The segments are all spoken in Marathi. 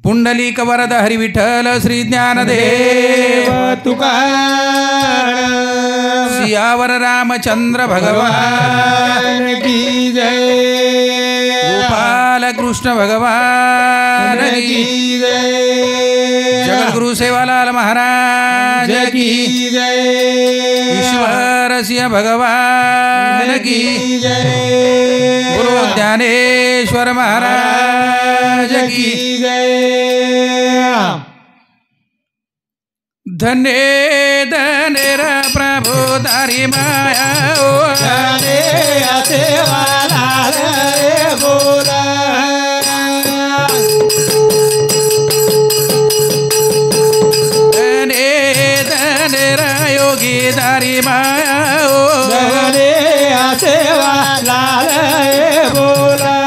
पुंडलिक वरद हरी विठ्ठल श्री ज्ञानदेव तुकाराम सियावर रामचंद्र भगवान की जय गोपाल कृष्ण भगवान की जय जगद्गुरु सेवालाल महाराज की जय ईश्वर सिंह भगवान की जय गुरु ज्ञानेश्वर महाराज की जय धन्य धन्य प्रभु तारी माया ओ सेवा लाल रे बोला धन्य धन्य योगी तारी माया ओ सेवा लाल रे बोला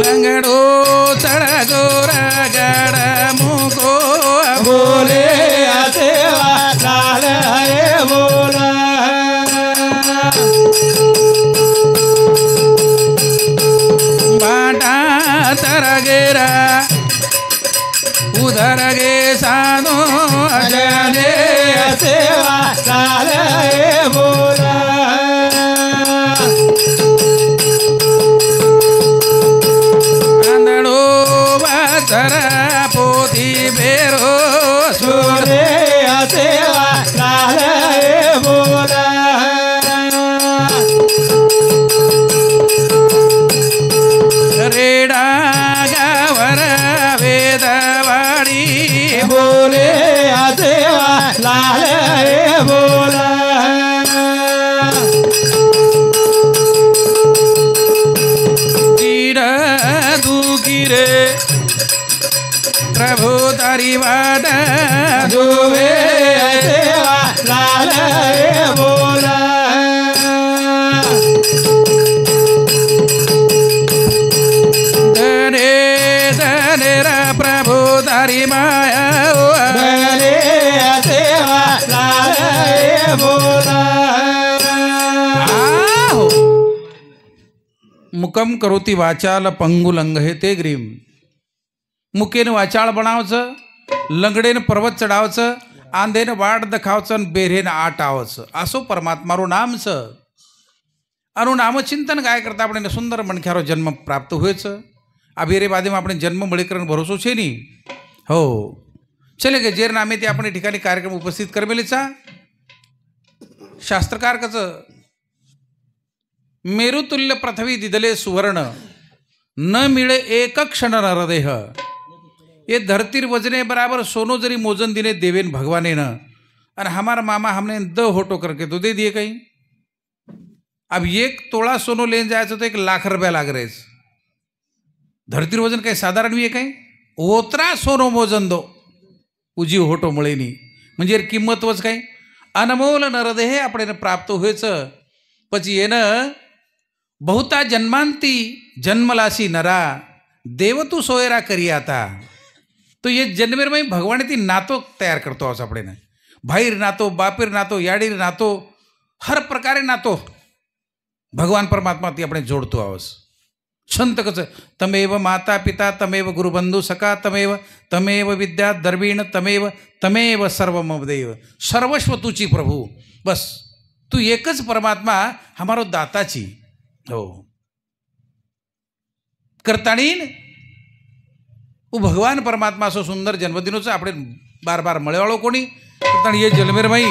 लंगड़ो चढ़ गोरा गड़ मुको बोले सेवा लाल रे बोला बाटा तर गेरा उधर गे सानो अजने सेवा लाल रे बोला आंधळो बासर पोती बेरो बोले सेवा लाल रे बोला रेडा गावर वेदवाडी बोले सेवा लाल रे बोला तीड दुखी रे प्रभु तारी वाट जोवे सेवा लाल रे बोला धने धने प्रभु तारी माया ओ बोले सेवा लाल रे बोला आहो. मुकम करोती वाचाल पंगुलंग हे ते ग्रीम मुकेनं वाचाळ बनावचं लंगडेनं पर्वत चढावचं आंधेनं वाट दखावचं आणि बेरेनं आट आवचं असो परमात्मारो नामचं अनु नामचिंतन काय करता આપણે સુંદર મણખ્યારો જન્મ પ્રાપ્ત હોય છે આ બેરે બાદમાં આપણે જન્મ મળીકરણ ભરોસો છે ની हो चले गे जेर नामे ते आपण ठिकाणी कार्यक्रम उपस्थित करमेलेचा शास्त्रकार कसं मेरुतुल्य पृथ्वी दिदले सुवर्ण न मिळे एक क्षण नरदेह ये धरतीर वजने बराबर सोनो जरी मोजन दिने देवेन भगवाने न और हमारा मामा हमने द होटो करके तो दे दिए कहीं अब एक तोड़ा सोनो लेने जायचं तो 1 लाख रुपया लाग रहे धरतीर वजन काही साधारण भी आहे काही ओतरा सोनो मोजन दो उजी होटो मळेनी म्हणजे किंमतवच काही अनमोल नरदेह આપણે प्राप्त व्हायचं પછી એને बहुता जन्मांती जन्मलासी नरा देव तू सोयरा करिया था तो ये जन्मेर में भगवान ती नातो तयार करतो आहोत आपण भाईर नातो बापीर नातो याडीर नातो हर प्रकारे नातो भगवान परमात्मा ती आपण जोडतो आहोत संत कसं तमेव माता पिता तमेव गुरुबंधु सखा तमेव विद्या दर्वीण तमेव सर्वम देव सर्वस्व तुची प्रभु बस तू एकच परमात्मा हमारो दाताची हो करताणीन वो भगवान परमात्मा असो सुंदर जन्मदिनोचं आपण बार बार मळेवाळो कोणी करताणी ये जलमेर माई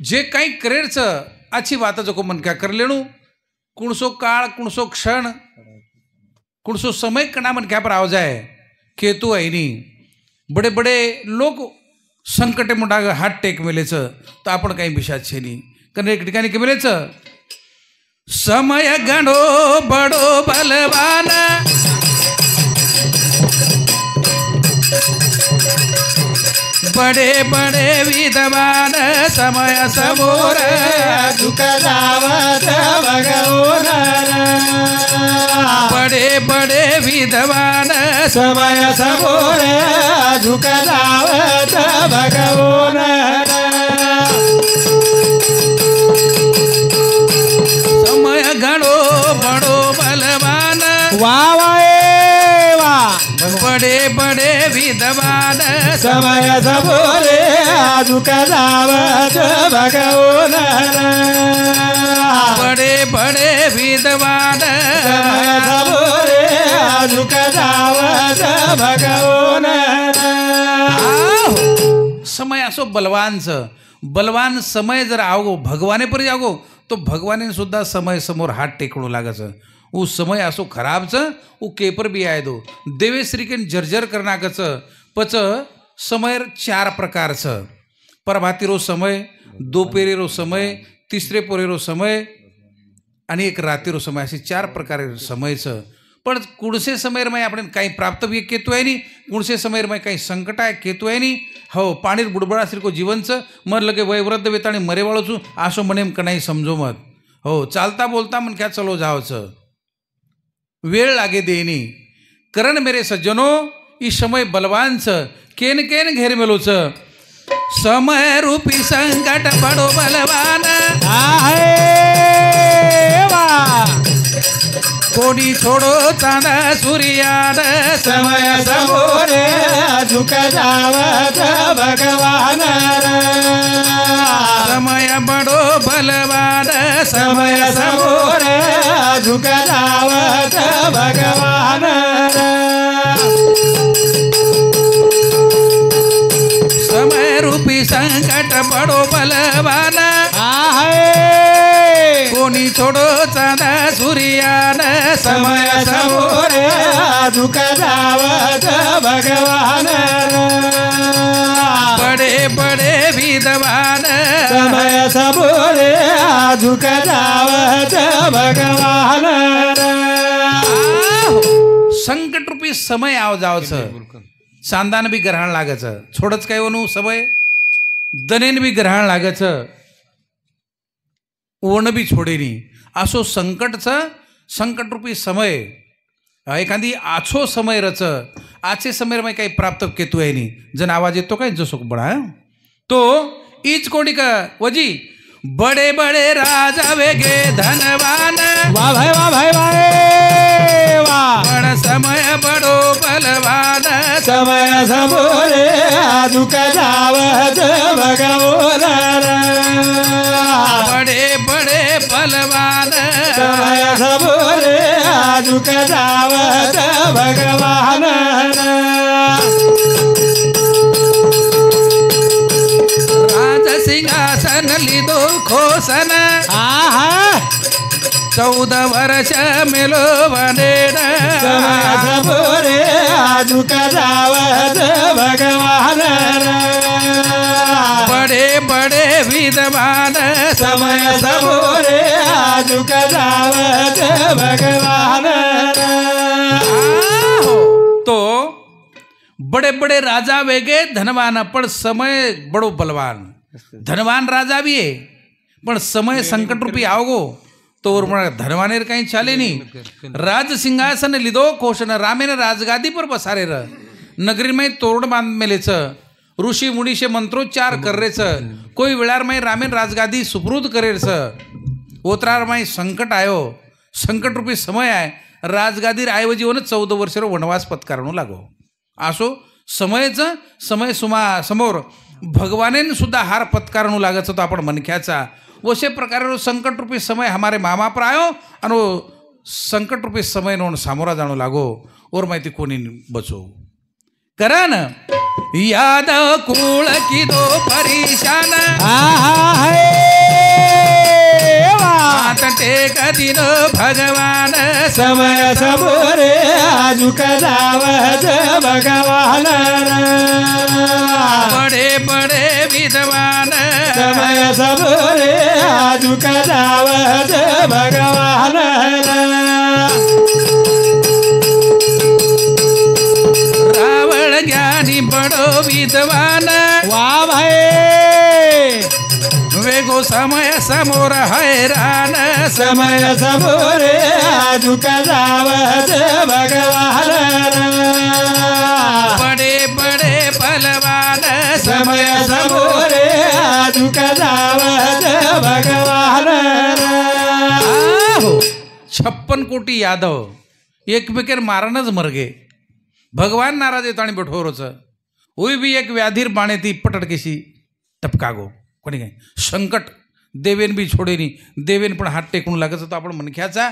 जे काही करेरचं आची वाता जो को मन क्या कर लेणू कुणसो काळ कुणसो क्षण कुणसो समय कणा मन क्या पर आव जाए केतु आईनी बड़े बड़े लोग संकटे मुंडा हात टेक मेलेचं तर आपण काही विषाद छेनी कारण एक ठिकाणी के मेलेचं समय गणो बडो बलवान बड़े बड़े विद्वान समय समोर दुखदावत भगवान बड़े बड़े विद्वान समय समोर दुखदावत भगवान वा वा ए वा बडे बडे विद्वान समय समोरे आजुका जावत भगवान बडे बडे विद्वान समय समोरे आजुका जावत भगवान समय असो बलवानचं बलवान समय जर आवगो भगवाने परी आवगो तो भगवाने सुद्धा समय समोर हात टेकणू लागायचं वो समय असो खराबचं वो केपर बी आहे दो देवे श्रीकेन जर्जर करनाकचं पच समय 4 प्रकारचं प्रभातीरो समय दोपेरेरो समय तिसरे पोरेरो समय आणि एक रातीरो समय असे 4 प्रकारे समयचं पण कुणसे समय में आपण काही प्राप्त भी केतू आहे नी कुणसे समय में काही संकट आहे केतू आहे नी हो पाणी बुडबुडा श्री को जीवनचं मर लगे वयवृद्ध वेताणी मरेवाळो छू आशो मनेम कणाई समजो मत हो चालता बोलता मन क्या चलो जावचं वेळ लागे देनी करण मेरे सज्जनो ई समय बलवानचं केन केन घेर मेलोच समय रूपी संकट बडो बलवान कोणी छोडो चांदा सूर्यान समय समोरे झुका जावत भगवान समय बडो बलवान समय समोरे झुका जावत भगवान समय रूपी संकट बडो बलवान कोणी छोडो चांदा सूर्यान समय समोरे झुका जावत भगवान बडे बडे विद्वान समय समोरे झुका जावत भगवान संकट रूपी समय आव जावचं चांदान बी ग्रहण लागायचं छोडच काय वनू समय दनेन बी ग्रहण लागायचं ओण बी छोडेनी असो संकटचं संकट रूपी समय एखादी आछो समय रच आचे समय में काही प्राप्त केतू आहे नी जन आवाज येतो काय जसो बडा तो इच कोणी का वजी बडे बडे राजा वेगे धनवान वा भाई वा भाई वा बड़ समय बडो बलवान समय समोरे झुका जावत भगवान बडे बडे बलवान समय समोरे झुका जावत भगवान राज सिंहासन लिदो खोसन 14 वर्ष मेलो बनेन समय समोरे झुका जावत भगवान बडे बडे विद्वान समय समोरे झुका जावत भगवान तो बड़े बड़े राजा वेगे धनवान पण समय बड़ो बलवान धनवान राजा भी है पण समय संकट रूपी आवगो तो धनवानेर काही चाले नहीं राज सिंहासन लिदो कोशन रामेन राजगादी पर बसारे र नगरी में तोरण बांध मेलेच ऋषी मुनीशे मंत्रोच्चार करेच कोई वेळार में रामेन राजगादी सुप्रूद करेच ओतरार में संकट आयो संकट रूपी समय आहे राजगादीर ऐवजी वन 14 वर्ष वनवास पत्कारणू लागो आसो समयचं समय समोर भगवानेन सुद्धा हार पत्कारणू लागायचं तो आपण मनख्याचा वशे प्रकारे संकट रूपी समय हमारे मामा पर आयो आणि संकट रूपी समय नोन सामोरा जाणू लागो और माहिती कोणी बचो करण याद कुळ की दो परेशान हात टेक दिन भगवान समय समोरे झुका जावत भगवान बडे बडे विद्वान समय समोरे झुका जावत भगवान रावण ज्ञानी बडो विद्वान वा भाई वेगो समय समोर हैरान समय समोरे झुका जावत भगवान बडे बडे बलवान समय समोरे झुका जावत भगवान 56 कोटी यादव एकमेकेर मारणच मरगे भगवान नाराज येतो आणि बेठोरचं उई बी एक व्याधीर बाणे ती पटडकेशी टपकागो कोणी काय संकट देवेन बी छोडेनी देवेन पण हात टेकून लागत होतो आपण मनख्याचा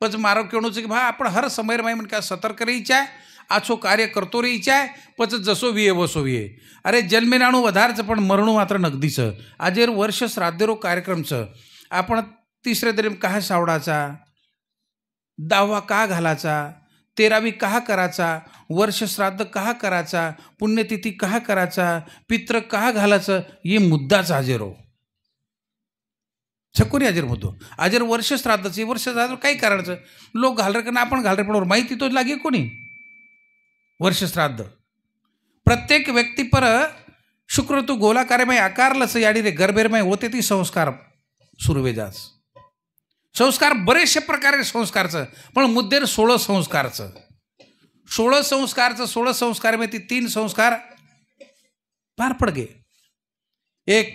पच मारो केवणूच की भा आपण हर समयर माही मनख्या सतर्क रहीच्या आछो कार्य करतो रहीच्या पच जसो विये वसो विये अरे जन्मेनाणू वधारचं पण मरणू मात्र नगदीचं आजेर वर्ष श्राद्धेरो कार्यक्रमचं आपण तिसऱ्या तरी कहा सावडाचा 10वा का घालाचा 13वी कहा कराचा वर्ष श्राद्ध कहा कराचा पुण्यतिथी कहा कराचा पित्र कहा घालाचं ये मुद्दाच हाजेरो छकोरी हाजीर मुद्दो हाजीर वर्ष श्राद्धाचे वर्ष श्राद्ध काही करायचं लोक घालरे का आपण घालरे पण माहिती तो लागे कोणी वर्ष श्राद्ध प्रत्येक व्यक्ती पर शुक्र तू गोलाकार्यमय आकारलंच याडी रे गर्भेरमय होते ती संस्कार सुरवेजाच संस्कार बरेचशे प्रकारे संस्कारचं पण मुद्देर 16 संस्कारचं 16 संस्कार में ती 3 संस्कार पार पड गे एक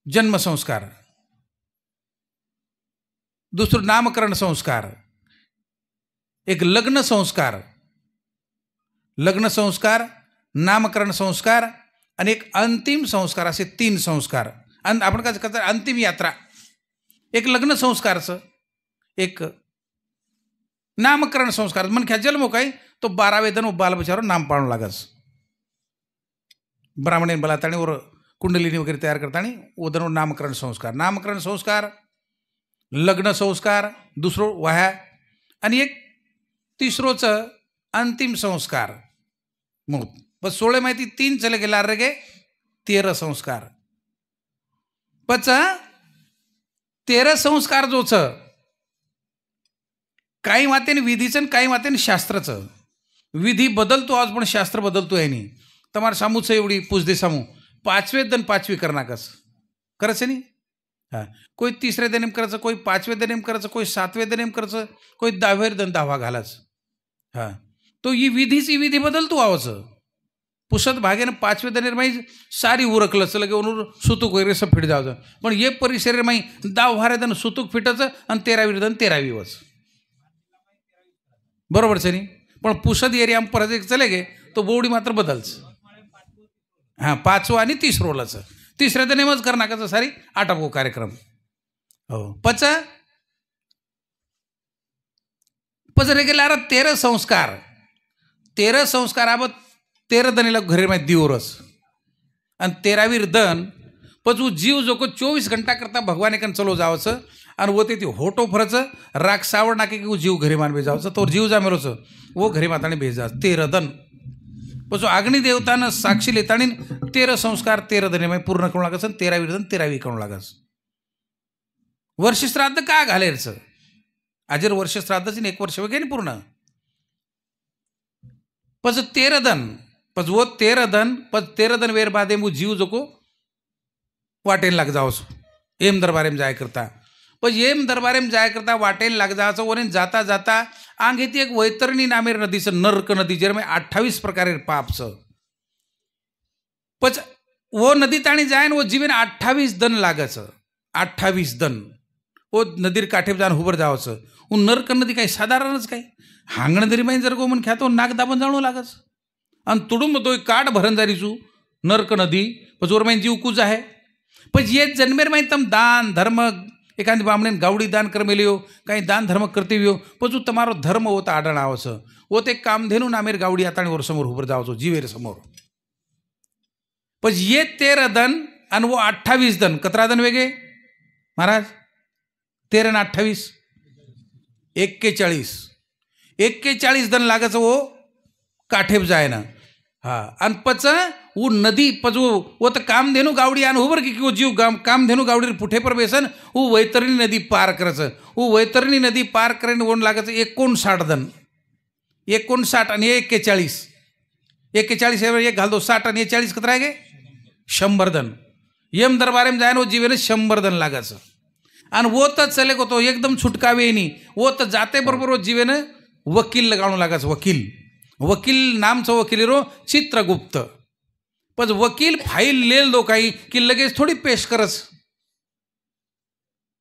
जन्म संस्कार दुसरं नामकरण संस्कार एक लग्न संस्कार नामकरण संस्कार आणि एक अंतिम संस्कार असे 3 संस्कार आपण काय करतात अंतिम यात्रा एक लग्न संस्कारचं एक नामकरण संस्कार मनख्या जन्म काय तो 12वे दिन बाल बचारो नाम पाळू लागस ब्राह्मणे बलाताणी वर कुंडलिनी वगैरे तयार करताना उदन नामकरण संस्कार लग्न संस्कार दुसरो वाह्या आणि एक तिसरोचं अंतिम संस्कार मग बस 16 माहिती 3 चले गेला रे गे 13 संस्कार पच 13 संस्कार जोच काही मातेन विधीचं काही मातेन शास्त्राचं विधी बदलतो आज पण शास्त्र बदलतो आहे नाही तुम्हाला सामूचं एवढी पूजदे सामू 5वे दिन 5वी करनाकस करायचं नाही हाँ कोई 3रे दिन करायचं कोई 5वे दिन करायचं कोई 7वे दिन करायचं कोई 10वे दिन 10वा घालाच हाँ तो ही विधी बदलतो आवचं पुसत भागेनं 5वे दिन माही सारी उरकलंच लगे उनूर सुतूक वगैरे सब फिट जावचं पण ये परिसर माही 10 दिन सुतूक फिटायचं आणि 13वी दिन 13वी वच बरोबर છે नहीं पण पुसद एरिया परत एक चले गे तो बोवडी मात्र बदलच हाँ 5वा आणि 3रोलाच 3ऱ्या दिनेमच करनाकाचं सारी आटपको कार्यक्रम हो पच रे गेला 13 संस्कार अब 13 दनेला घरे में दिवरस आणि 13वी दन पचू जीव जो को 24 घंटा करता भगवान एकन चलो जावचं आणि वो ते होटो फरचं राग सावड नाके की वो जीव घरी मान भेजावचं तो जीव जामेरोच वो घरी माताने भेजा 13 दन पचो अग्नि देवतानं साक्षी लेतानी 13 संस्कार 13 दने में पूर्ण करू लागस 13वी दन 13वी करू लागस वर्ष श्राद्ध का घालेरचं आजर वर्ष श्राद्धाची 1 वर्ष वगैरे पूर्ण पच 13 दन पच वो 13 दन वेर बादे मु जीव जो को वाटेन लाग जाओस एम दरबारे में जाय करता पण एम दरबारे में जाय करता वाटेन लाग जायचं वरीन जाता जाता आंग येते एक वैतरणी नामेर नदीचं नर्क नदी जेरमे 28 प्रकारे पापचं पच वो नदी ताणी जाय वो जीवन 28 दन लागायचं 28 दन वो नदीर काठे जाण हुबर जावचं वो नर्क नदी काही साधारणच काही हांगण दरी माही जर गो मन ख्यातो नाक दाबन जाणू लागच आणि तुडुंब तो काठ भरण जारीचू नर्क नदी पचोर माही जीव कुज आहे पण ये जन्मेर माही तम दान धर्म एखादी बामणे गावडी दान करमेलियो काही दान धर्म करते वियो पचू तमारो धर्म होता आढळ आवचं वो ते कामधेनू नामेर गावडी आता वर समोर हुबर जावचो जीवेर समोर पण ये 13 दन आणि वो 28 दन कतरा दन वेगे महाराज 13 आणि 28 41 दन लागायचं वो काठेप जाय ना हा आणि पच वो नदी पचू वो तर कामधेनू गावडी आणि उभर की वो जीव कामधेनू गावडी पुठे पर बेसन वो वैतरणी नदी पार करायचं वो वैतरणी नदी पार करेन ओन लागायचं 59 दन 59 आणि 41 एक घाल दो 60 आणि 40 कतरा गे 100 दन यम दरबारे में जाय वो जीवेने 100 दन लागायचं आणि वो तर चले को तो एकदम छुटकावे नाही वो तर जाते बरोबर वो जीवेने वकील लगाणू लागायचं वकील नामचं वकील रो चित्रगुप्त पण वकील फाईल लेल दो काही की लगेच थोडी पेश करस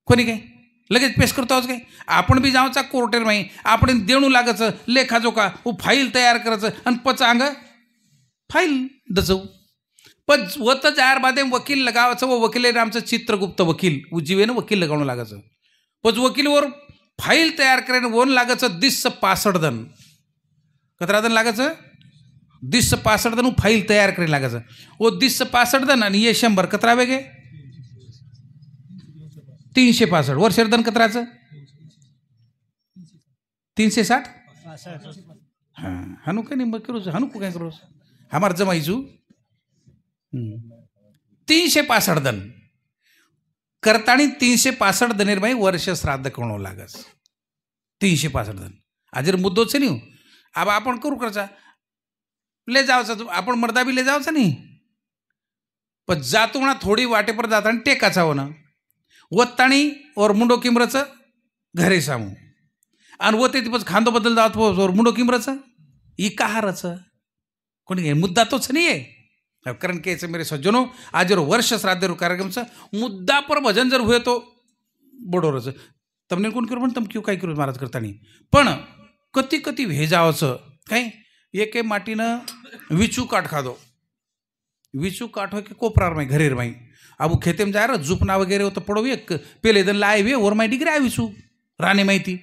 कोणी काय लगेच पेश करतो आहोत काय. आपण बी जाऊचा कोर्टेर माही आपण देणू लागायचं लेखाजोखा व फाईल तयार करायचं आणि पचांग फाईल दचव पण वत जाहीर बादे वकील लगावायचं व वकिले आमचं चित्रगुप्त वकील उजीवेनं वकील लगावणं लागायचं पण वकीलवर फाईल तयार करायला वन लागायचं 65 दन कतरा दन लागायचं 65 दन फाईल तयार करायला लागायचं व 65 दन आणि ये 100 कतरा वेगे 365 वर्षेर दन कतराचं 360 हां हानू काय नाही मग करूच हानू काय करूस हमार जमाईचू 365 दन करताणी 365 दनेर बाई वर्ष श्राद्ध करणं लागस 365 दन आजर मुद्दोच नाही अब आपण करू करायचा ले जावचा आपण मर्दा बी ले जावचा नाही पण जातो ना थोडी वाटेपर जाताना टेकाचा हो ना वत्ताणी और मुंडो किमरचं घरे सामू आणि व ते तिपच खांदो बदल जात और मुंडो किमरचं इकाहारचं कोणी घे मुद्दा तोच नाही आहे कारण के मेरे सज्जनो आज वर्ष श्राद्ध कार्यक्रमचं मुद्दा पर भजन जर हुए तो बडोरचं तमने कोण करू पण तम क्यों काय करू महाराज करतानी पण कती कती भेजावचं काय एके माटीनं विचू काठ खादो विचू काठ हो की कोपरार माई घरेर माई अब खेते में जा रहा जुपना वगैरह हो तो पड़ो एक पेले दिन लाए हुए और माई डिग्री आविसू राणे माहिती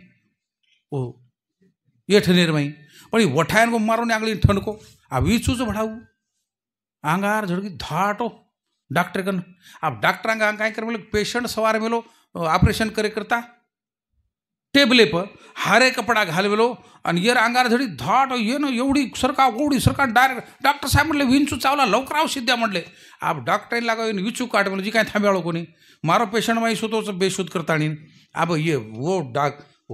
ओ ये ठनेर माई पण वठायन को मारो ने आगली ठंड को आ विचूच भड़ाऊ आंगार झड़की धाटो डॉक्टर कन अब डॉक्टर आंगा काय कर बोले पेशेंट सवार मेलो ऑपरेशन करे करता टेबले पर हारे कपड़ा घालवेलो आणि ये अंगार झडी धाट ये ना एवढी सरका डायरेक्ट डॉक्टर साहेब म्हणले विंचू चावला लवकर औषध द्या म्हणले आप डॉक्टर लागा विचू काट म्हणजे जी काय थांब्याळो कोणी मारो पेशंट माही स्वतःच बेशुद्ध करताणी अब ये वो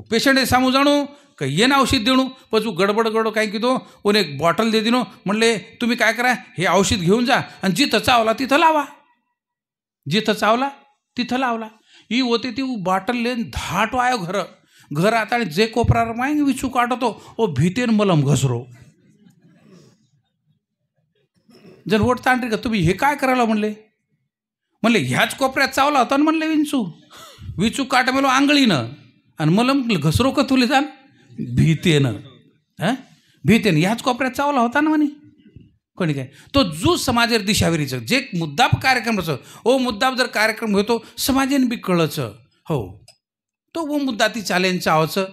पेशंट है सामू जाणू का ये ना औषध देणू पचू गडबड काय किदो कोणी एक बॉटल दे दिनो म्हणले तुम्ही काय करा हे औषध घेऊन जा आणि जिथं चावला तिथं लावा जिथं चावला तिथं लावला ही होते ती बॉटल लेन धाटो आयो घर आता जे कोपरार माय विचू काटतो ओ भीतेन मलम घसरो जर वोट तांडरी का तुम्ही हे काय करायला म्हणले ह्याच कोपऱ्यात चावला होता ना म्हणले विचू काट मेलो आंगळीनं आणि मलम घसरो का तुले जाण भीतेनं भीतेनं ह्याच कोपऱ्यात चावला होता ना म्हणे कोणी काय तो जो समाजेर दिशावेरीचं जे मुद्दाप कार्यक्रमाचं ओ मुद्दाप जर कार्यक्रम होतो समाजेन बी कळचं हो तो वो मुद्दा ती चालेन चावाचं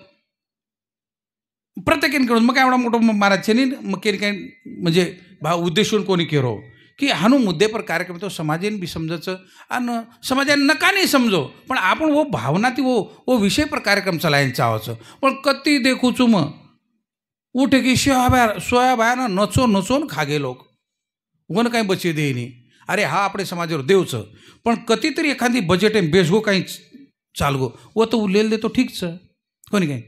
प्रत्येकाकडून मग काय एवढा मोठं महाराजचे नाही मग काय म्हणजे उद्देशून कोणी केरो की हानू मुद्दे पर कार्यक्रम तो समाजेन बी समजायचं आणि समाजाने नका नाही समजो पण आपण वो भावना ती वो विषय पर कार्यक्रम चलायन चावाचं पण कती देखूचू मग उठे की सोया बायानं नचोन खागे लोक वन काही बचे देईनी अरे हा आपले समाजावर देवचं पण कधीतरी एखादी बजेट आहे बेसगो काही चाल गो वो तो उल्लेल दे तो ठीक छ कोणी काय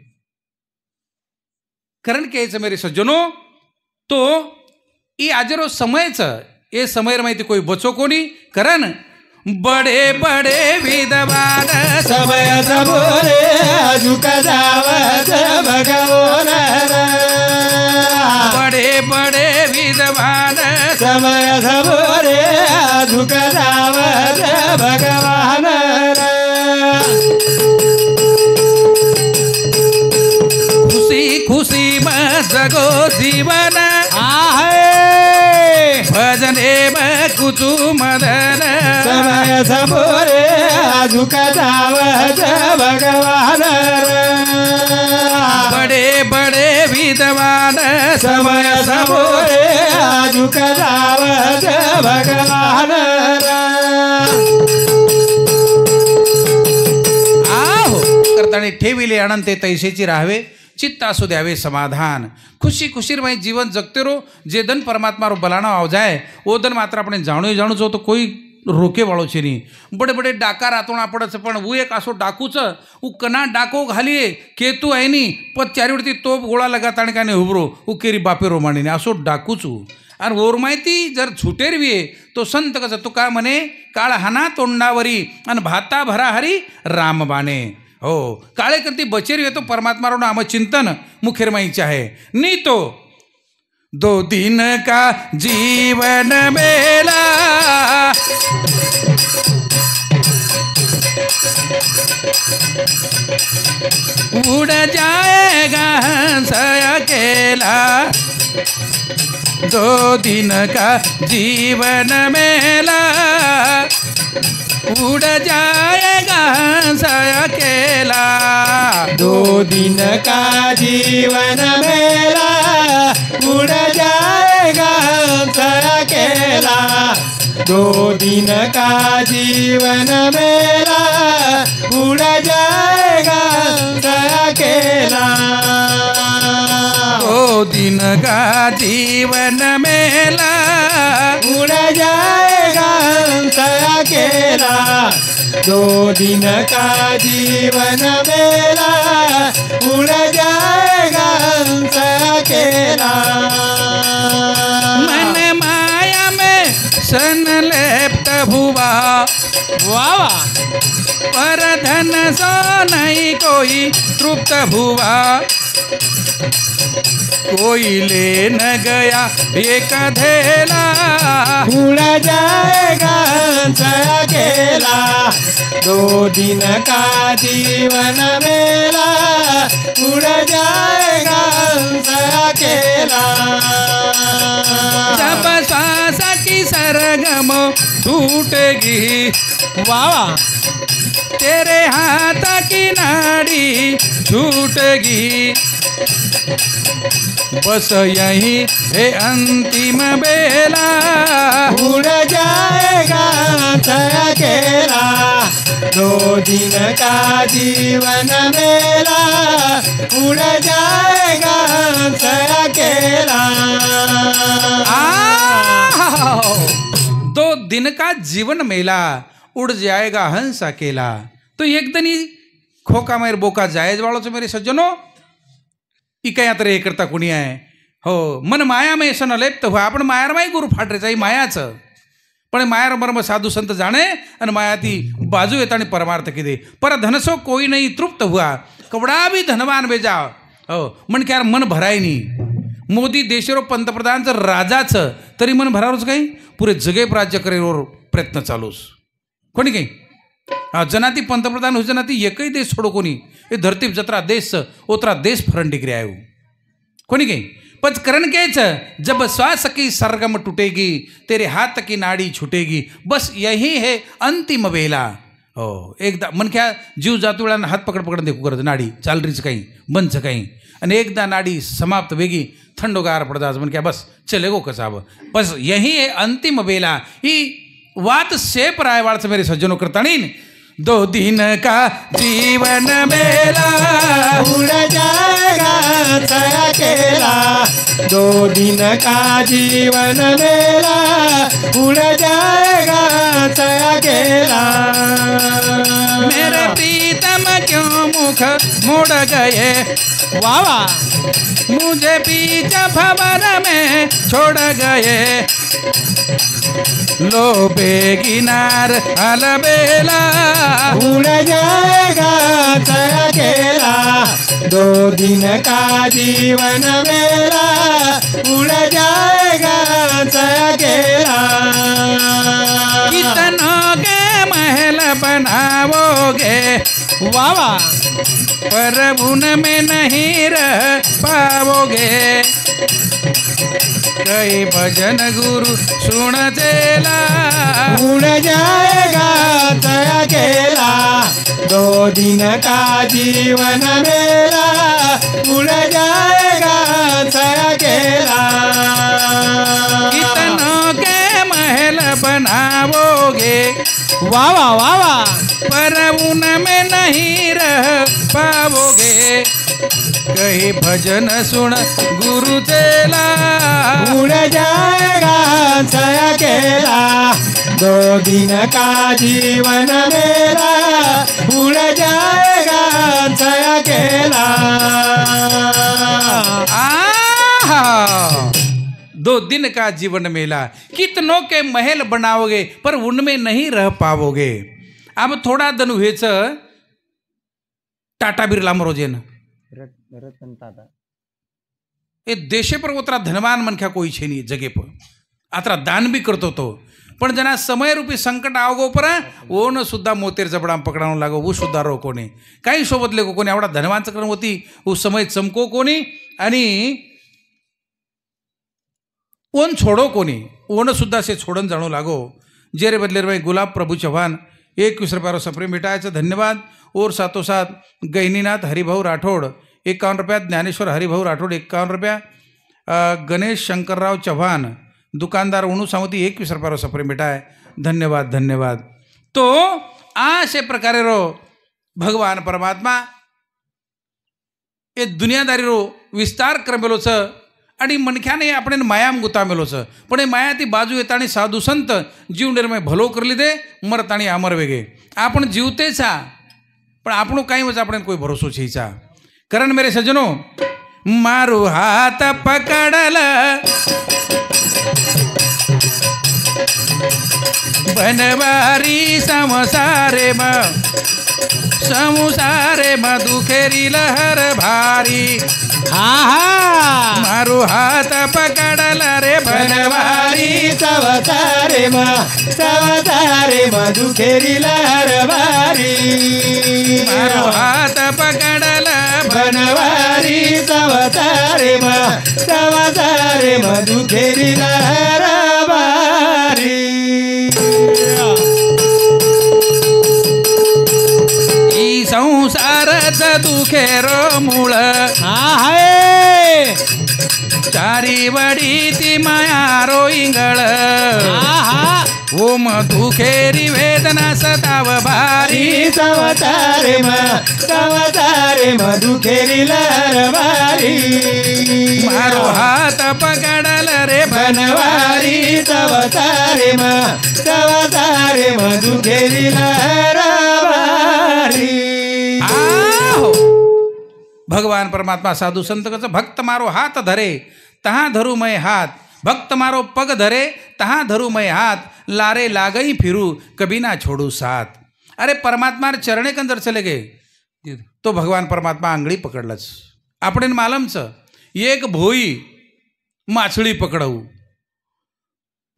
कारण के मेरे सज्जनो तो ये आजरो समयच ये समय माहिती कोई बचो कोणी कारण बड़े बड़े विद्वान समय सबोरे झुका जावत भगवान बड़े बड़े विद्वान समय सबोरे झुका जावत भगवान खुशी में जगो जीवन भजने में कुचु मदन समय सबोरे झुका जावत भगवान बड़े बड़े विद्वान समय सबोरे झुका जावत भगवान आहो करताना ठेविले अनंते तैसेची राहावे चित्त असू द्यावे समाधान खुशी खुशीर माही जीवन जगते रो जे दन परमात्मा रो बलाना आव जाए वो दन मात्र अपने जाणू जो तो कोई रोके वाळो छे नहीं बड़े बड़े डाका रातोणा पड़े पण वो एक आसो डाकूच वो कना डाको घालिए केतू है नी पद चारीवरती तोप गोळा लगाता आणि काने उभरो वो केरी बापे रोमाणी आसो डाकूच आणि ओर माहिती जर झुटेरवी तो संत कसं तो का म्हणे काळ हाना तोंडावरी आणि भाता भरा हरी रामबाणे हो काळे करती बचेरी तो परमात्मा रो नाम चिंतन मुखेर माई चाहे नहीं तो 2 दिन का जीवन मेला उड़ जाएगा हंस अकेला, 2 दिन का जीवन मेला, उड़ जाएगा हंस अकेला, 2 दिन का जीवन मेला, उड़ जाएगा हंस अकेला, 2 दिन का जीवन मेला, उड़ जाएगा हंस अकेला, 2 दिन का जीवन मेला, उड़ जाएगा हंस अकेला, 2 दिन का जीवन मेला, उड़ जाएगा हंस अकेला। मन माया में संलिप्त हुआ, वाह पर धन सो नहीं कोई तृप्त हुआ, कोई ले न गया एक धेला, उड़ जाएगा हंस अकेला, 2 दिन का जीवन मेला, उड़ जाएगा हंस अकेला। जब श्वास की सरगम टूटेगी, वाह तेरे हाथ की नाड़ी छूटेगी, बस यही है अंतिम बेला, उड़ जाएगा हंस अकेला, 2 दिन का जीवन मेला, उड़ जाएगा हंस अकेला। 2 दिन का जीवन मेला, उड़ जाएगा हंस अकेला। तो एक दिन ही खोका मेर बोका जायज वालों से मेरे सज्जनों इकया तर हे करता कोणी आहे हो, मन माया में सन अलेप्त हुआ, आपण मायार माई गुरु फाटरेचा ही मायाचं, पण मायार मर्म साधू संत जाणे आणि माया ती बाजू येता आणि परमार्थ किदे, पर धनसो कोई नहीं तृप्त हुआ, कवडा भी धनवान बेजा हो मन क्या मन भराय नाही, मोदी देशरो पंतप्रधानचं राजाचं तरी मन भरावच काही, पुरे जगेप राज्य करेवर प्रयत्न चालूस कोणी काही जनाती पंतप्रधान हो जनाती एकही देश छोडो कोणी, ये धरती जत्रा देश ओतरा देश फरण डिग्री आयो कोणी काही, पच करण केच जब श्वास की सरगम टूटेगी, तेरे हाथ की नाड़ी छूटेगी, बस यही है अंतिम वेला। हो एकदा मन क्या जीव जातो वेळा हात पकड पकड देखू करत नाडी चालरीच काही बंच काही, आणि एकदा नाडी समाप्त वेगी थंडोगार पडदास मन क्या बस चले गो कसाब, बस यही है अंतिम वेला। ही वात सेप रायवाड़ मेरे सज्जनों करतानीन, 2 दिन का जीवन मेला, उड़ जाएगा हंस अकेला, 2 दिन का जीवन मेला, उड़ जाएगा हंस अकेला। मेरे प्रीतम क्यों मुख मोड़ गए, वाह मुझे बीच भवन में छोड़ गए, लो बेगिनार अलबेला, उड़ जाएगा हंस अकेला, 2 दिन का जीवन मेला, उड़ जाएगा हंस अकेला। कितनों के महल बनाओगे, वाह पर उनमें नहीं रह पाओगे, कई भजन गुरु सुन चेला, उड़ जाएगा हंस अकेला, 2 दिन का जीवन मेला, उड़ जाएगा हंस अकेला। कितनों के महल बनाओगे, वाह वाह वाह पर उनमें नहीं रह पाओगे, कहीं भजन सुन गुरु चेला, उड़ जाएगा हंस अकेला, 2 दिन का जीवन मेरा, उड़ जाएगा हंस अकेला। 2 दिन का जीवन मेला, कितनों के महल बनाओगे पर उनमें नहीं रह पाओगे। अब थोडा दन व्हेच टाटा बिर्ला मरोजेन रतन टाटा ए देशे पर उतरा धनवान मनख्या कोई छे नहीं जगे पर, अतरा दान भी करतो तो, પણ જેના સમયરૂપી સંકટ આવગો પર ઓન સુદ્धा મોતેર જબડામ પકડાણું લાગો वो सुद्धा रो कोणी काही सोबत लेको कोणी आवडा धनवान चक्र होती वो समय चमको कोणी आणि ओन छोडो कोणी ओन सुद्धा से छोडन जाणू लागो जेरे बदलेर भाई गुलाब प्रभु चव्हाण 21 रुपयारो सप्रेम भेटायचं धन्यवाद और साथों साथ गहिनीनाथ हरिभाऊ राठोड 51 रुपया ज्ञानेश्वर हरिभाऊ राठोड 51 रुपया गणेश शंकरराव चव्हाण दुकानदार उणू सामती 21 रुपयारो सप्रेम भेटाय धन्यवाद धन्यवाद। तो आ से प्रकारे रो भगवान परमात्मा ए दुनियादारी रो विस्तार करमेलो छ आणि मनख्याने आपण मायाम गुतामेलो छ पण ए माया ती बाजू येतानी साधू संत जीव निर्मय भलो करली दे मरतानी अमर वेगे आपण जीवते छा पण આપણું કાંઈ જ આપણે કોઈ ભરોસો છે ઈચ્છા કરણ મેરે સજનો મારું હાથ પકડલ बनवारी संसारे में दुखेरी लहर भारी मारू हाथ पकड़ल रे बनवारी संसारे में दुखेरी लहर भारी मारू हाथ पकड़ल बनवारी संसारे में दुखेरी लहर भारी संसारच दुखेरो मूळ चारी वडी ती माया रोईंगळ ओम दुखेरी वेदना सताव भारी संसारे में दुखेरी लहर भारी मारो हाथ पकड़ल रे बनवारी संसारे में दुखेरी लहर भारी। भगवान परमात्मा साधु संत कस भक्त मारो हाथ धरे तहाँ धरू मैं हाथ भक्त मारो पग धरे तहाँ धरू मैं हाथ लारे लागई फिरू कभी ना छोड़ू साथ। अरे परमात्मा चरणे कंदर चले गए तो भगवान परमात्मा आंगળી पकडलच આપણે मालम छ एक भोई माछड़ी पकड़ाऊ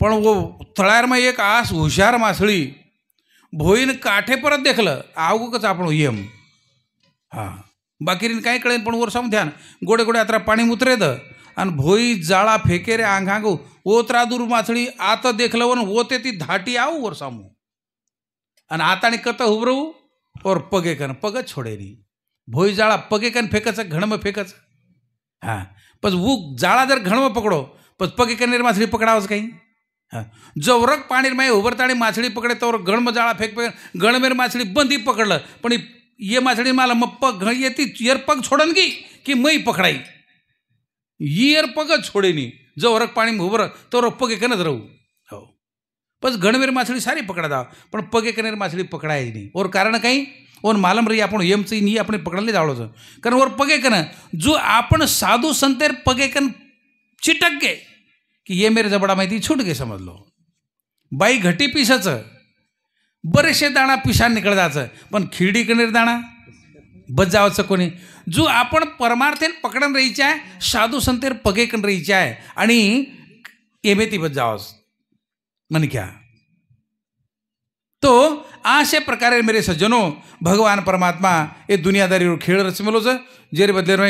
पण वो तळार में एक आस हुशार माछड़ी भोईन काठे परत देखलं आवगच आपण यम हा बाकीरीन काय कळेन पण वर साम ध्यान गोडे गोडे आत्रा पाणी उतरेद आणि भोई जाळा फेके रे आंगांगो ओतरा दूर माछड़ी आत देखलं वन ओते ती धाटी आऊ वर सामू आणि आतानी कत उभरवू और पगे कन पग छोड़े री भोई जाळा पगे कन फेकच घणम फेकच हा पण वो जाळा जर घणम पकडो पण पगे कनेर माछड़ी पकडावच काही हा जवरक पाणी में उभरताणी माछड़ी पकडे तोवर गणम जाळा फेक गणमेर माछड़ी बंदी पकडलं पण ये माछड़ी माला मग पग येती यर पग छोडन की मई पकडाई यर पग छोडेनी जवरक पाणी में उभर तोवर पगे कनच रहू हो बस गणमेर माछड़ी सारी पकड़ा पण पगे कनेर माछड़ी पकड़ाय नहीं और कारण कहीं और मालम रही आपण एम ची नहीं अपने पकड़ले जावड़ो छ कारण और पगे कन जो आपण साधु संतेर पगे कन चिटक गए कि ये मेरे जबड़ा माहिती छूट गए समझ लो बाई घटी पिसच बरेचसे दाणा पिशान निकळ जायचं पण खिरडी कनेर दाणा बच जावचं कोणी जो आपण परमार्थेन पकडन रहीचे आहे साधू संतेर पगे कन रहीचे आहे आणि एमेती बच जावस मन क्या तो आशे प्रकारे मेरे सज्जनों भगवान परमात्मा ये दुनियादारी खेळ रचमेलो छ जेरे बदले रो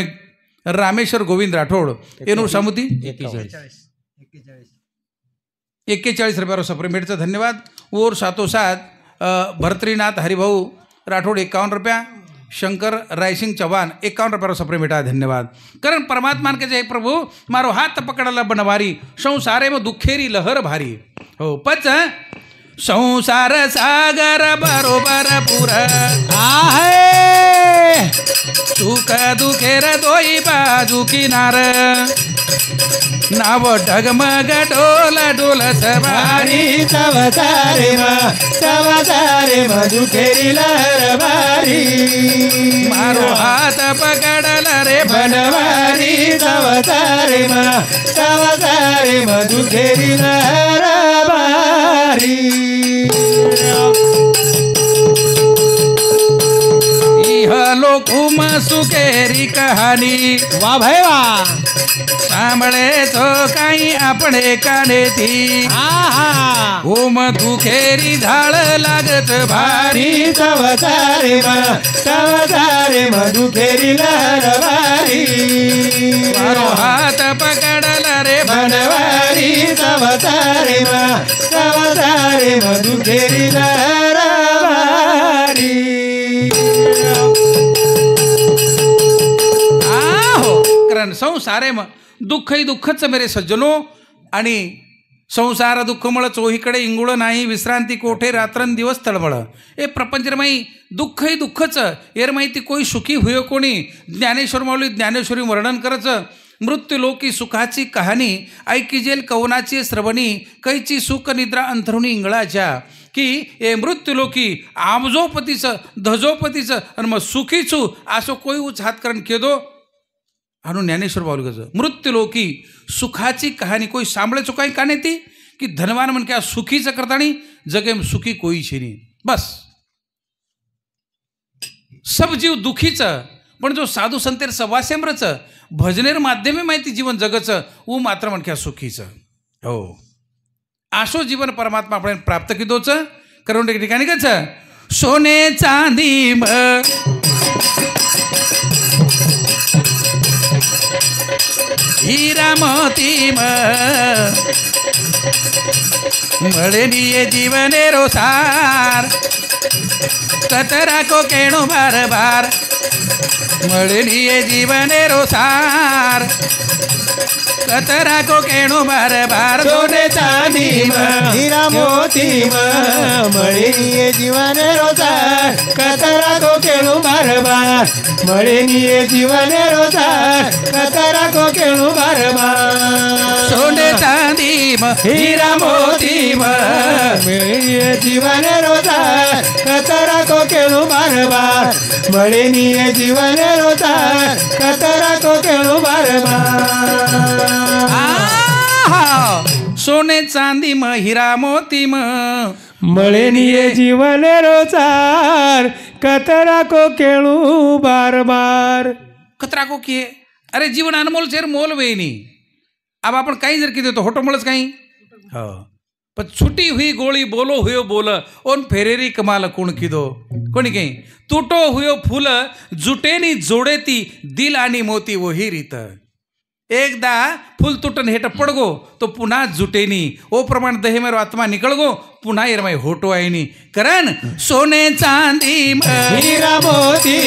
रामेश्वर गोविंद राठोड एनु सामुती 41 रुपया सप्रेमेटचा धन्यवाद और साथों साथ भरतरीनाथ हरिभाऊ राठोड 51 रुपया शंकर रायसिंग चौहान 51 रुपया सप्रेमेटा धन्यवाद। कारण परमात्मा के जय प्रभु मारो हाथ पकड़ला बनवारी संसारे में दुखेरी लहर भारी हो पच संसार सागर बरोबर पुरा आहे सुख दुखेर दोई बाजू किनार नाव डगमग डोल डोल सवारी संसारे में दुखेरी लहर भारी मारो हाथ पकड़ल रे बनवारी संसारे में दुखेरी लहर भारी। लोकुम सुकेरी कहानी वाह भाई वाह સાંભળે તો કાંઈ આપણે કાનેથી ઓમ દુખેરી ધાળ લાગત ભારી સવસારે માં દુખેરી લહર વારી મારો હાથ પકડલ રે બનવારી સવસારે માં દુખેરી લહર વારી कारण संसारेम दुःखही दुःखच मेरे सज्जनो आणि संसार दुःखमळ चोहीकडे इंगुळ नाही विश्रांती कोठे रात्रंदिवस तळमळ ए प्रपंचरमाई दुःखही दुःखच एर माहिती कोई सुखी हुयो कोणी ज्ञानेश्वर माऊली ज्ञानेश्वरी वर्णन करच मृत्यू लोकी सुखाची कहाणी ऐकिजेल कवनाची श्रवणी कैची सुख निद्रा अंथरुणी इंगळाच्या की ए मृत्यू लोकी आमजोपतीचं धजोपतीचं आणि मग सुखीचू असो कोई उच हात करण केदो आणू ज्ञानेश्वर बावलगज मृत्यू लोकी सुखाची कहाणी कोई सांभळे चुकाई का नाही ती की धनवान म्हण क्या सुखीचं करतानी जगेम सुखी कोई छेनी बस सब जीव दुखीचं पण जो साधू संतेर सवासेम्रचं भजनेर माध्यमे माहिती जीवन जगचं ऊ मात्र म्हणक्या सुखीचं हो आशो जीवन परमात्मा आपण प्राप्त किदोचं करून ठिकाणी कच सोने चांदी हीरा मोती મળે જીવને રોસાર કતરા કો કેણો બાર બાર મળે જીવને રોસાર કતરા કો કેણો બાર બાર સોને ચાંદી હીરા મોતી મળે જીવને રોસાર કતરા કો કેણો બાર બાર મળે જીવને રોસાર કતરા કો કેણો બાર બાર સોને ચાંદી હીરા મોતી મળે જીવને રોસાર કતરા કો કેણો બાર બાર મળે જીવને રોસાર કતરા કો કેણો બાર બાર सोने चांदी हीरा मोती મળે જીવન રોચાર કતરા કો કેળું બાર બાર कतरा को किए अरे जीवन अनमोल छे मोल वेनी अब आपण काही जर किती तो होटोमळच काही हो पण छुटी हुई गोळी बोलो हुयो बोल ओन फेरेरी कमाल कोण किदो कोणी काही तुटो हुयो फूल जुटेनी जोडेती दिल आणि मोती वही रीत एकदा फुल तुटन हेट पडगो तो पुन्हा जुटेनी ओ प्रमाण दहे मेरो आत्मा निकळगो पुन्हा एरमाई होटो आईनी कारण सोने चांदी हीरा मोती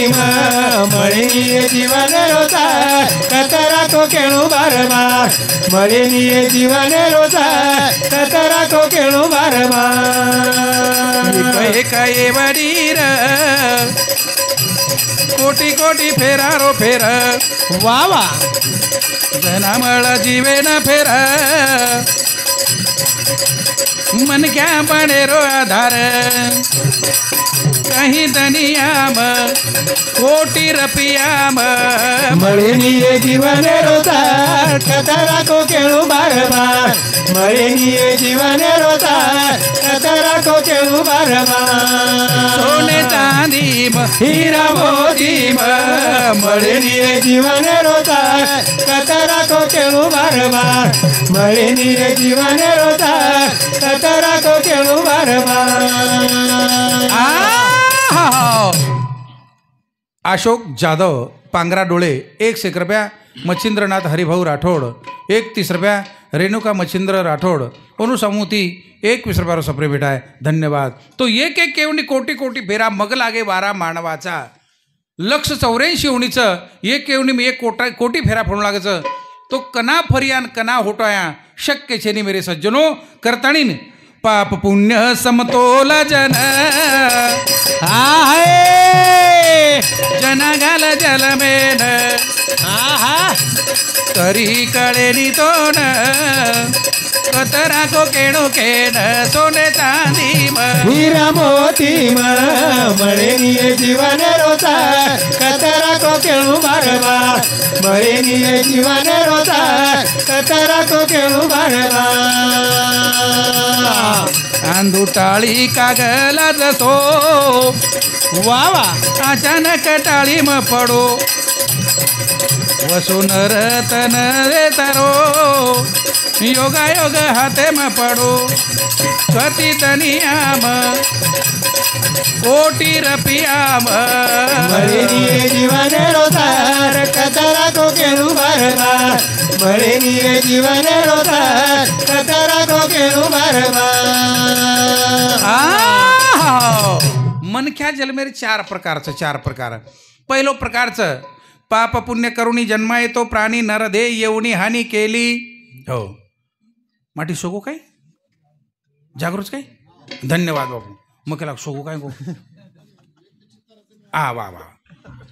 મળે જીવન રોચાર કતરા કો કેળું બાર બાર મળે જીવન રોચાર કતરા કો કેળું બાર બાર કહે કહે વડીર कोटी कोटी फेरारो फेर वा वा जनामळ जीवे न फेर मन क्या बने रो आधार कहीं दनियाम कोटी रपियाम મળે જીવન રોચાર કતરા કો કેળું બાર બાર મળે જીવન રોચાર કતરા કો કેળું બાર બાર सोने चांदी हीरा मोती મળે જીવન રોચાર કતરા કો કેળું બાર બાર મળે જીવન રોચાર કતરા કો કેળું બાર બાર अशोक जाधव पांगरा डोळे 1 रुपया मच्छिंद्रनाथ हरिभाऊ राठोड 31 रुपया रेणुका मच्छिंद्र राठोड अनुसमूती 21 रुपया सप्रे भेटा है धन्यवाद तो एक एक केवणी कोटी कोटी फेरा मग लागे वारा मानवाचा 184 उणीचं एक केवणी मी 1 कोटी फेरा फोडून लागायचं तो कना फरियान कना होटोया शक्य छेनी मेरे सज्जनो करताणीन पाप पुण्य समतोल जन आहे जना घाल जल मेन करी कळेनी तोन कतरा को केणो केन सोने चांदी हीरा मोती મળે જીવન રોચાર કતરા કો કેળું બાર બાર મળે જીવન રોચાર કતરા કો કેળું બાર બાર आंधुटाळी कागला जसो वा वा अचानक टाळी पडो वसु नर तन रे तारो योगा योग हाथे में पड़ो कति तनियाम कोटी रपियाम मरे निये जीवन रोतार कतरा को केनु बारबार मरे निये जीवन रोतार कतरा को केनु बारबार मनख्या जन्मेर चार प्रकार पहिलो प्रकारचं पाप पुण्य करुणी जन्मा येतो प्राणी नरदे येऊनी हानी केली हो माटी सोगो काय जागरूच काय धन्यवाद बाबू मग केला सोगो काय गो आ वा वा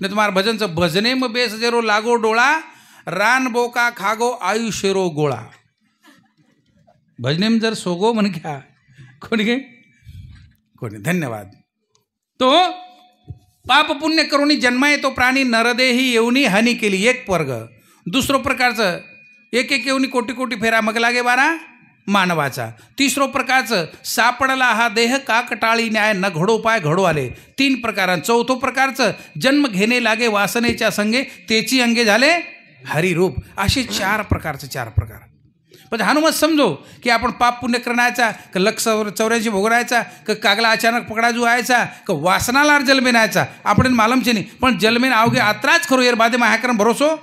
ने तुम्हारा भजन से भजने में बेस जेरो लागो डोळा रान बोका खागो आयुष्यरो गोळा भजने में जर सोगो मन क्या कोणी धन्यवाद तो पाप पुण्य करुणी जन्माये तो प्राणी नरदेही येऊनी हानी केली एक वर्ग दुसरो प्रकारचं एक एक येऊनी कोटी कोटी फेरा मग लागे बारा मानवाचा तिसरो प्रकारचं सापडला हा देह काकटाळी न्याय न घडो पाय घडो आले तीन प्रकार चौथो प्रकारचं जन्म घेणे लागे वासनेच्या संगे तेची अंगे झाले हरिरूप असे चार प्रकार पण हनुमत समजो की आपण पाप पुण्य करण्याचा का लक्ष 84 भोगरायचा का कागला अचानक पकडा जुवायचा का वासनाला जलमेनायचा आपण मालमचे नाही पण जलमेन आवगे आत्राच खरो यार बादे मायाकरम भरोसो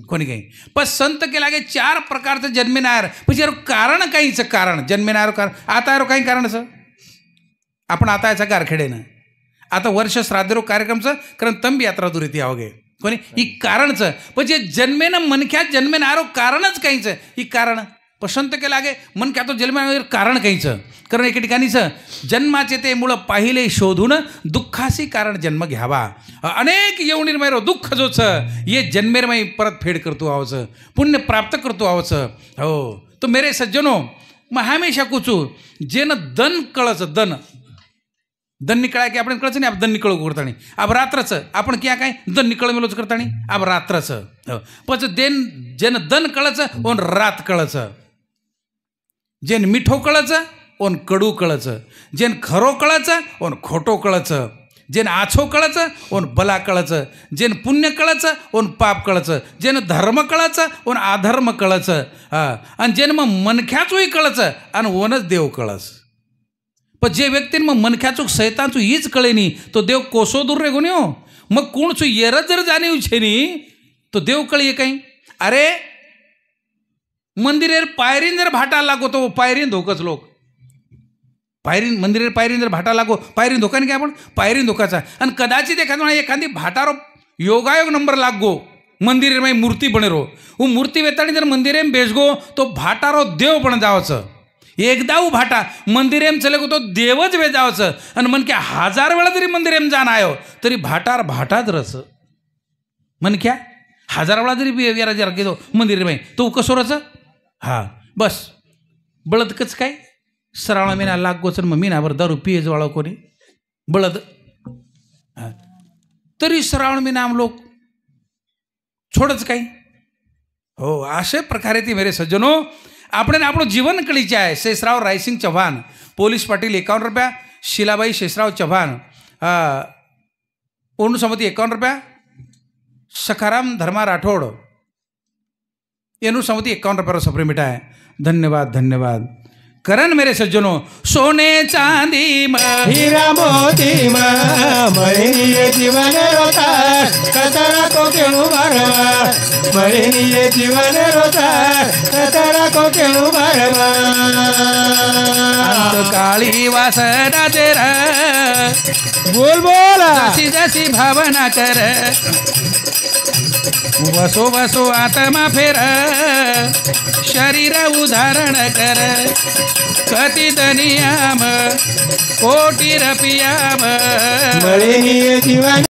कोणी काही पण संत के लागे चार प्रकारचं जन्मेनार म्हणजे यार कारण काहीचं कारण जन्मेनार कारण आता यार काही कारणचं आपण आता याचा गारखेडेनं आता वर्ष श्राद्धरो कार्यक्रमचं कारण तंबी यात्रा दुरीती आवगे कोणी ही कारणचं पण जे जन्मेनं मनख्यात जन्मेनारो कारणच काहीचं ही कारण पसंत के लागे मन क्या तो जन्मेनार कारण काहीचं कारण एके ठिकाणीचं जन्माचे ते मुळं पाहिले शोधून दुःखासी कारण जन्म घ्यावा अनेक येवणीरमय दुःख जोच ये जन्मेरमय परत फेड करतो आवचं पुण्य प्राप्त करतो आवचं हो तो मेरे सज्जनो मग हमेशा कुचू जेन दन कळचं दन निकळा की आपण कळचं नाही आपण दन निकळ करतानी अब रात्रचं आपण क्या काय दन निकळ मिळवच करतानी अब रात्रचं हो पच देन जेन दन कळचं ओन रात कळचं जेन मिठो कळचं ओन कडू कळचं जेन खरो कळचं ओन खोटो कळचं जेन आछो कळचं ओन बला कळचं जेन पुण्य कळचं ओन पाप कळचं जेन धर्म कळचं ओन अधर्म कळचं आणि जेन मग मनख्याचोही कळचं आणि ओनच देव कळच पण जे व्यक्तीने मग मनख्याचो सैतांचो हीच कळेनी तो देव कोसो दूर रे गुन्यो मग कोणचो येरच जर जाणीव छेनी तो देव कळीये काही अरे मंदिरेर पायरीन जर भाटा लागो तो पायरीन धोकच लोक पायरीन मंदिरेर पायरीन जर भाटा लागो पायरीन धोका नाही काय आपण पायरीन धोकाचा आणि कदाचित एखादी भाटारो योगायोग नंबर लागो मंदिरेर माई मूर्ती बनेरो वो मूर्ती वेताणी जर मंदिरेम बेसगो तो भाटारो देव पण जावचं एकदा वो भाटा मंदिरेम चले गो तो देवच वे जावचं आणि मन क्या 1000 वेळा जरी मंदिरेम जाण आयो तरी भाटार भाटाच रस मन क्या 1000 वेळा जरी वेरा जर गेलो मंदिर में तो कसो रच हा बस बळदकच काय श्रावण महिना लागोच मग महिनाभर दारू पियेच वाळो कोणी बळद तरी श्रावण महिना आम लोक छोडच काही हो अशे प्रकारे ती मेरे सज्जनो आपण आपलं जीवन कळीचे आहे शेषराव रायसिंग चव्हाण पोलीस पाटील 51 रुपया शिलाबाई शेषराव चव्हाण अनुसमती 51 रुपया सखाराम धर्मा राठोड अनुसमती 51 रुपया सप्रे मिठा है धन्यवाद धन्यवाद करण मेरे सज्जनों सोने चांदी हीरा मोती मरे निये जीवन रोता कतरा को क्यों मरवा मरे निये जीवन रोता कतरा को क्यों मरवा अंत काळी वासना तेरा बोल जसी जसी भावना कर वसो वसो आत्मा फेर शरीर उदाहरण कर कति दनियाम कोटी रपियाम मरे निये जीवन